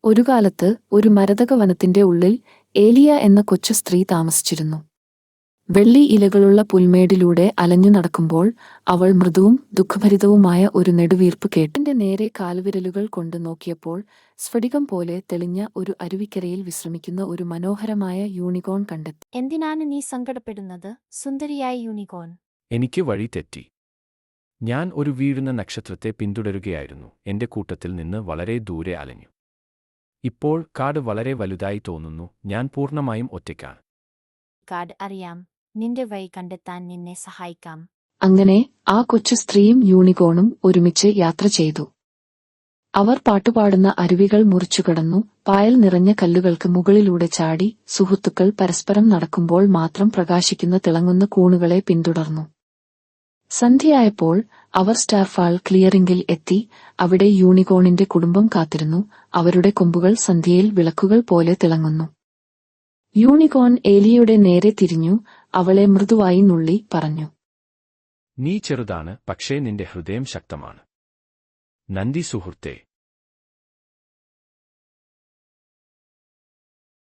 ഒരു കാലത്ത് ഒരു മരതക വനത്തിന്റെ ഉള്ളിൽ ഏലിയ എന്ന കൊച്ചു സ്ത്രീ താമസിച്ചിരുന്നു. വെള്ളി ഇലകളുള്ള പുൽമേടിലൂടെ അലഞ്ഞു നടക്കുമ്പോൾ അവൾ മൃദുവും ദുഃഖഭരിതവുമായ ഒരു നെടുവീർപ്പ് കേട്ടിന്റെ നേരെ കാൽവിരലുകൾ കൊണ്ട് നോക്കിയപ്പോൾ സ്ഫടികം പോലെ തെളിഞ്ഞ ഒരു അരുവിക്കരയിൽ വിശ്രമിക്കുന്ന ഒരു മനോഹരമായ യൂണികോൺ കണ്ടെത്തി. എന്തിനാണ് നീ സങ്കടപ്പെടുന്നത്, സുന്ദരിയായ യൂണികോൺ? എനിക്ക് വഴി തെറ്റി. ഞാൻ ഒരു വീഴുന്ന നക്ഷത്രത്തെ പിന്തുടരുകയായിരുന്നു. എന്റെ കൂട്ടത്തിൽ നിന്ന് വളരെ ദൂരെ അലഞ്ഞു. ഇപ്പോൾ കാട് വളരെ വലുതായി തോന്നുന്നു. ഞാൻ പൂർണ്ണമായും ഒറ്റയ്ക്കാണ്. കാട് അറിയാം. നിന്റെ വഴി കണ്ടെത്താൻ നിന്നെ സഹായിക്കാം. അങ്ങനെ ആ കൊച്ചു സ്ത്രീയും യൂണികോണും ഒരുമിച്ച് യാത്ര ചെയ്തു. അവർ പാട്ടുപാടുന്ന അരുവികൾ മുറിച്ചുകടന്നു, പായൽ നിറഞ്ഞ കല്ലുകൾക്ക് മുകളിലൂടെ ചാടി, സുഹൃത്തുക്കൾ പരസ്പരം നടക്കുമ്പോൾ മാത്രം പ്രകാശിക്കുന്ന തിളങ്ങുന്ന കൂണുകളെ പിന്തുടർന്നു. സന്ധ്യയായപ്പോൾ അവർ സ്റ്റാർഫാൾ ക്ലിയറിംഗിൽ എത്തി. അവിടെ യൂണികോണിന്റെ കുടുംബം കാത്തിരുന്നു. അവരുടെ കൊമ്പുകൾ സന്ധ്യയിൽ വിളക്കുകൾ പോലെ തിളങ്ങുന്നു. യൂണികോൺ ഏലിയയുടെ നേരെ തിരിഞ്ഞു, അവളെ മൃദുവായി നുള്ളി പറഞ്ഞു. നീ ചെറുതാണ്, പക്ഷേ നിന്റെ ഹൃദയം ശക്തമാണ്. നന്ദി സുഹൃത്തേ.